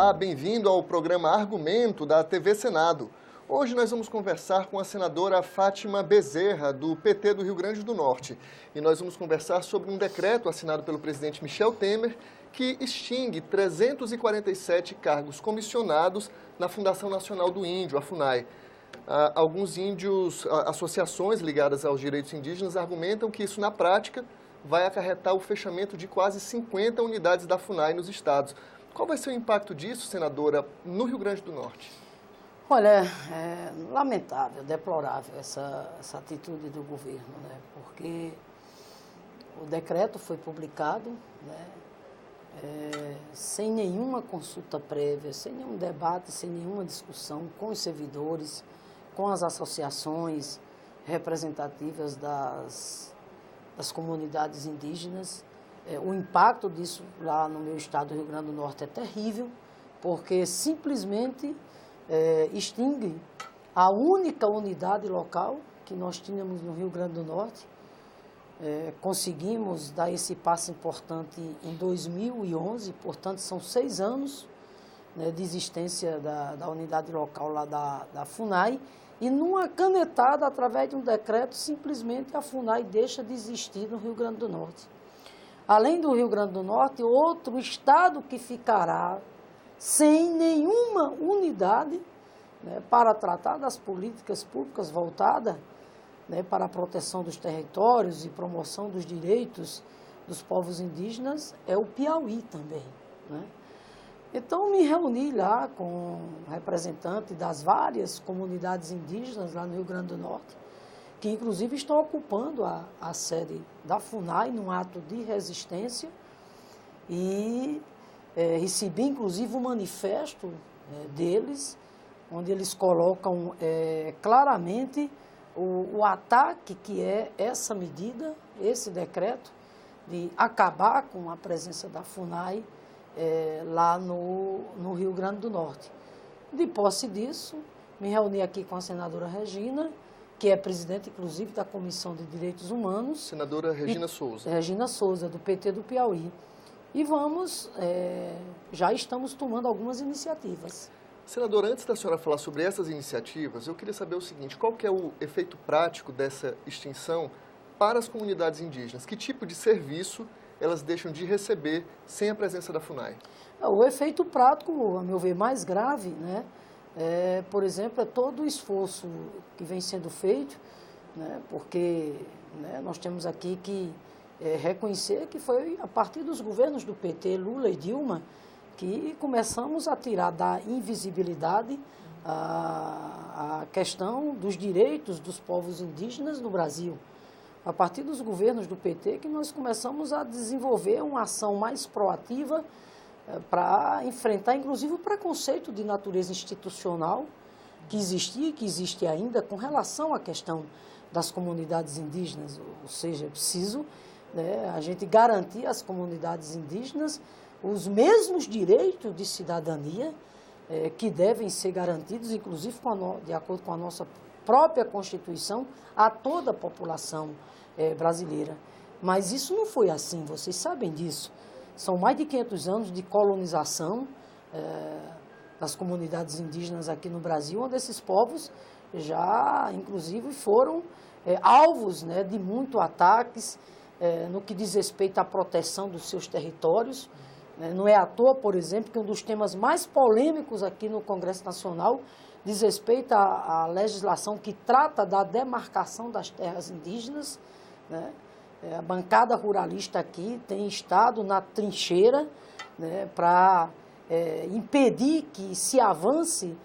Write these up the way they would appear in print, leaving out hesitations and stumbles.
Olá, bem-vindo ao programa Argumento da TV Senado. Hoje nós vamos conversar com a senadora Fátima Bezerra, do PT do Rio Grande do Norte. E nós vamos conversar sobre um decreto assinado pelo presidente Michel Temer que extingue 347 cargos comissionados na Fundação Nacional do Índio, a FUNAI. Alguns índios, associações ligadas aos direitos indígenas, argumentam que isso, na prática, vai acarretar o fechamento de quase 50 unidades da FUNAI nos estados. Qual vai ser o impacto disso, senadora, no Rio Grande do Norte? Olha, é lamentável, deplorável essa atitude do governo, né? Porque o decreto foi publicado, né? Sem nenhuma consulta prévia, sem nenhum debate, sem nenhuma discussão com os servidores, com as associações representativas das comunidades indígenas. O impacto disso lá no meu estado do Rio Grande do Norte é terrível, porque simplesmente extingue a única unidade local que nós tínhamos no Rio Grande do Norte. Conseguimos dar esse passo importante em 2011, portanto são 6 anos, né, de existência da unidade local lá da FUNAI, e numa canetada, através de um decreto, simplesmente a FUNAI deixa de existir no Rio Grande do Norte. Além do Rio Grande do Norte, outro estado que ficará sem nenhuma unidade, né, para tratar das políticas públicas voltadas, né, para a proteção dos territórios e promoção dos direitos dos povos indígenas, é o Piauí também, né? Então, me reuni lá com representantes das várias comunidades indígenas lá no Rio Grande do Norte, que inclusive estão ocupando a sede da FUNAI num ato de resistência, e recebi inclusive um manifesto deles, onde eles colocam claramente o ataque que é essa medida, esse decreto, de acabar com a presença da FUNAI lá no Rio Grande do Norte. De posse disso, me reuni aqui com a senadora Regina, que é presidente, inclusive, da Comissão de Direitos Humanos. Senadora Regina Souza. Regina Souza, do PT do Piauí. E já estamos tomando algumas iniciativas. Senadora, antes da senhora falar sobre essas iniciativas, eu queria saber o seguinte: qual que é o efeito prático dessa extinção para as comunidades indígenas? Que tipo de serviço elas deixam de receber sem a presença da FUNAI? O efeito prático, a meu ver, mais grave, né? Por exemplo, é todo o esforço que vem sendo feito, né? Porque, né, nós temos aqui que reconhecer que foi a partir dos governos do PT, Lula e Dilma, que começamos a tirar da invisibilidade a questão dos direitos dos povos indígenas no Brasil. A partir dos governos do PT que nós começamos a desenvolver uma ação mais proativa para enfrentar, inclusive, o preconceito de natureza institucional que existia e que existe ainda com relação à questão das comunidades indígenas. Ou seja, é preciso, né, a gente garantir às comunidades indígenas os mesmos direitos de cidadania que devem ser garantidos, inclusive de acordo com a nossa própria Constituição, a toda a população brasileira. Mas isso não foi assim, vocês sabem disso. São mais de 500 anos de colonização das comunidades indígenas aqui no Brasil, onde esses povos já, inclusive, foram alvos, né, de muitos ataques no que diz respeito à proteção dos seus territórios. Não é à toa, por exemplo, que um dos temas mais polêmicos aqui no Congresso Nacional diz respeito à legislação que trata da demarcação das terras indígenas, né? A bancada ruralista aqui tem estado na trincheira, né, para impedir que se avance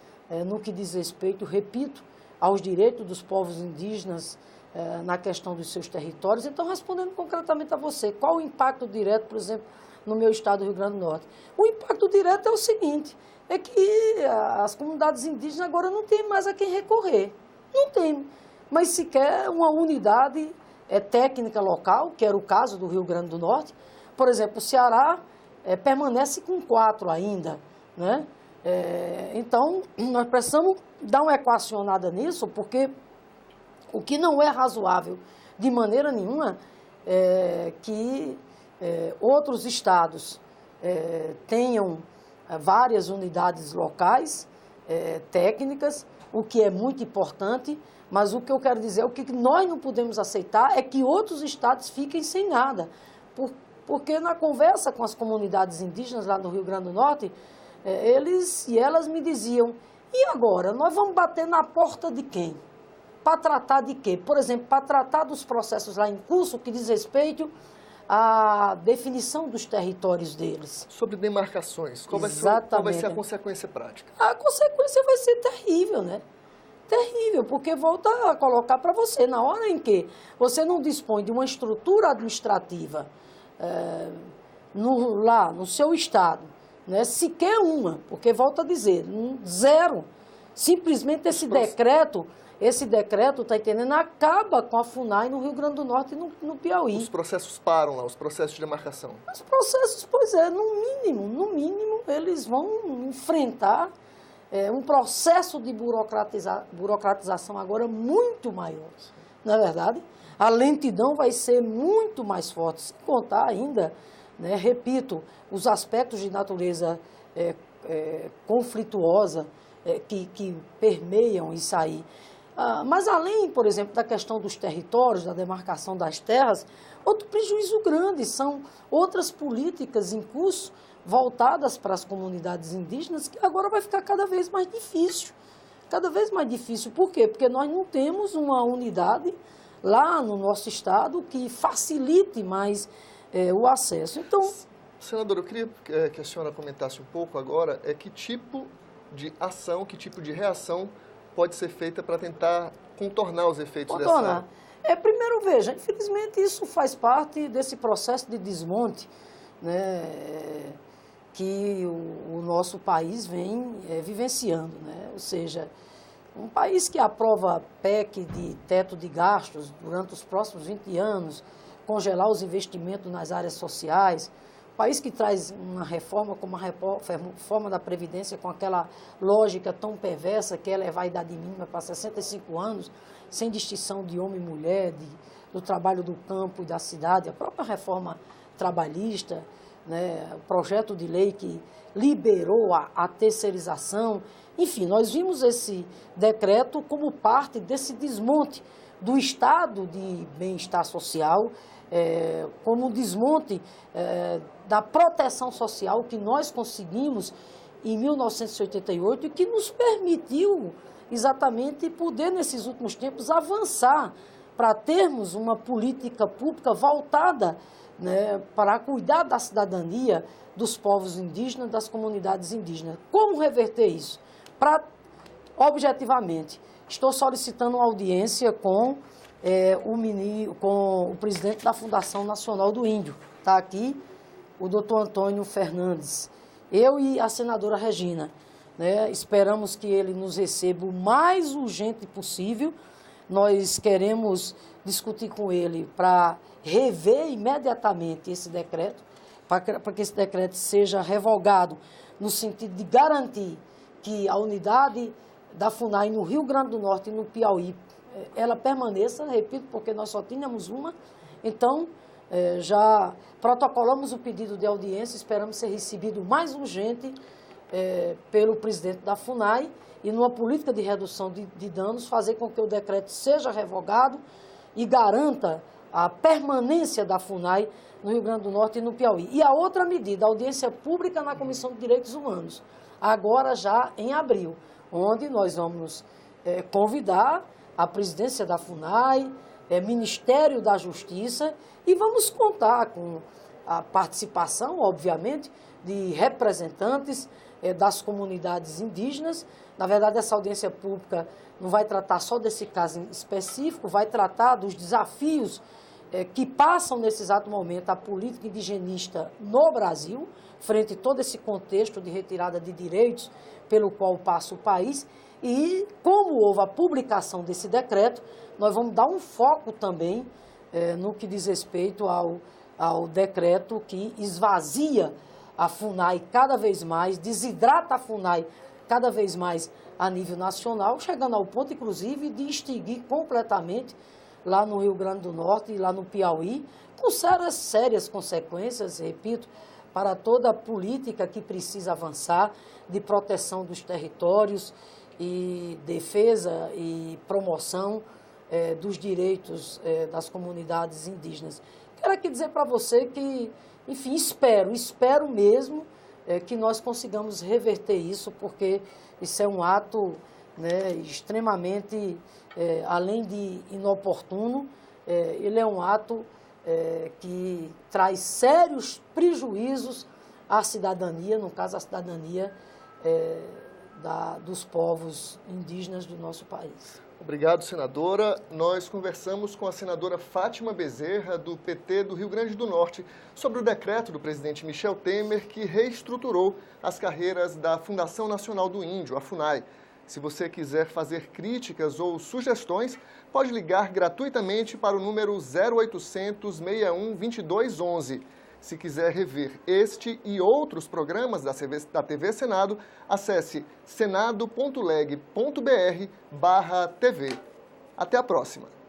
no que diz respeito, repito, aos direitos dos povos indígenas na questão dos seus territórios. Então, respondendo concretamente a você, qual o impacto direto, por exemplo, no meu estado do Rio Grande do Norte? O impacto direto é o seguinte, é que as comunidades indígenas agora não têm mais a quem recorrer. Não tem, mas sequer uma unidade técnica local, que era o caso do Rio Grande do Norte. Por exemplo, o Ceará permanece com 4 ainda, né? Então, nós precisamos dar uma equacionada nisso, porque o que não é razoável de maneira nenhuma é que outros estados tenham várias unidades locais, técnicas, o que é muito importante, mas o que eu quero dizer, o que nós não podemos aceitar é que outros estados fiquem sem nada. Porque na conversa com as comunidades indígenas lá no Rio Grande do Norte, eles e elas me diziam, e agora, nós vamos bater na porta de quem? Para tratar de quê? Por exemplo, para tratar dos processos lá em curso que diz respeito à definição dos territórios deles. Sobre demarcações, qual vai ser a consequência prática? A consequência vai ser terrível, né? Terrível, porque volta a colocar para você, na hora em que você não dispõe de uma estrutura administrativa lá no seu estado, né, sequer uma, porque volta a dizer, zero. Simplesmente esse decreto, está entendendo, acaba com a FUNAI no Rio Grande do Norte e no Piauí. Os processos param lá, os processos de demarcação. Os processos, pois é, no mínimo, eles vão enfrentar um processo de burocratização agora muito maior, não é verdade? A lentidão vai ser muito mais forte, sem contar ainda, né, repito, os aspectos de natureza conflituosa que permeiam isso aí. Mas além, por exemplo, da questão dos territórios, da demarcação das terras, outro prejuízo grande são outras políticas em curso voltadas para as comunidades indígenas, que agora vai ficar cada vez mais difícil. Cada vez mais difícil. Por quê? Porque nós não temos uma unidade lá no nosso estado que facilite mais o acesso. Então, senadora, eu queria que a senhora comentasse um pouco agora que tipo de ação, que tipo de reação pode ser feita para tentar contornar os efeitos dessa... Primeiro, veja, infelizmente isso faz parte desse processo de desmonte, né, que o nosso país vem vivenciando, né? Ou seja, um país que aprova PEC de teto de gastos durante os próximos 20 anos, congelar os investimentos nas áreas sociais, país que traz uma reforma como a reforma da Previdência com aquela lógica tão perversa que é levar a idade mínima para 65 anos, sem distinção de homem e mulher, do trabalho do campo e da cidade, a própria reforma trabalhista, né, o projeto de lei que liberou a terceirização. Enfim, nós vimos esse decreto como parte desse desmonte do estado de bem-estar social, como um desmonte da proteção social que nós conseguimos em 1988 e que nos permitiu exatamente poder, nesses últimos tempos, avançar para termos uma política pública voltada, né, para cuidar da cidadania dos povos indígenas, das comunidades indígenas. Como reverter isso? Objetivamente, estou solicitando uma audiência com o presidente da Fundação Nacional do Índio. Está aqui o doutor Antônio Fernandes. Eu e a senadora Regina, né, esperamos que ele nos receba o mais urgente possível. Nós queremos discutir com ele para rever imediatamente esse decreto, para que esse decreto seja revogado, no sentido de garantir que a unidade da FUNAI no Rio Grande do Norte e no Piauí, ela permaneça, repito, porque nós só tínhamos uma. Então, já protocolamos o pedido de audiência, esperamos ser recebido o mais urgente pelo presidente da FUNAI e numa política de redução de danos, fazer com que o decreto seja revogado e garanta a permanência da FUNAI no Rio Grande do Norte e no Piauí. E a outra medida, a audiência pública na Comissão de Direitos Humanos, agora já em abril, onde nós vamos convidar a presidência da FUNAI, Ministério da Justiça, e vamos contar com a participação, obviamente, de representantes das comunidades indígenas. Na verdade, essa audiência pública não vai tratar só desse caso específico, vai tratar dos desafios que passam nesse exato momento a política indigenista no Brasil, frente a todo esse contexto de retirada de direitos pelo qual passa o país. E como houve a publicação desse decreto, nós vamos dar um foco também no que diz respeito ao decreto que esvazia a FUNAI cada vez mais, desidrata a FUNAI cada vez mais a nível nacional, chegando ao ponto, inclusive, de extinguir completamente lá no Rio Grande do Norte e lá no Piauí, com sérias consequências, repito, para toda a política que precisa avançar de proteção dos territórios e defesa e promoção dos direitos das comunidades indígenas. Quero aqui dizer para você que, enfim, espero mesmo que nós consigamos reverter isso, porque isso é um ato, né, extremamente, além de inoportuno, ele é um ato que traz sérios prejuízos à cidadania, no caso, a cidadania dos povos indígenas do nosso país. Obrigado, senadora. Nós conversamos com a senadora Fátima Bezerra, do PT do Rio Grande do Norte, sobre o decreto do presidente Michel Temer que reestruturou as carreiras da Fundação Nacional do Índio, a FUNAI. Se você quiser fazer críticas ou sugestões, pode ligar gratuitamente para o número 0800 61 2211. Se quiser rever este e outros programas da TV Senado, acesse senado.leg.br/TV. Até a próxima!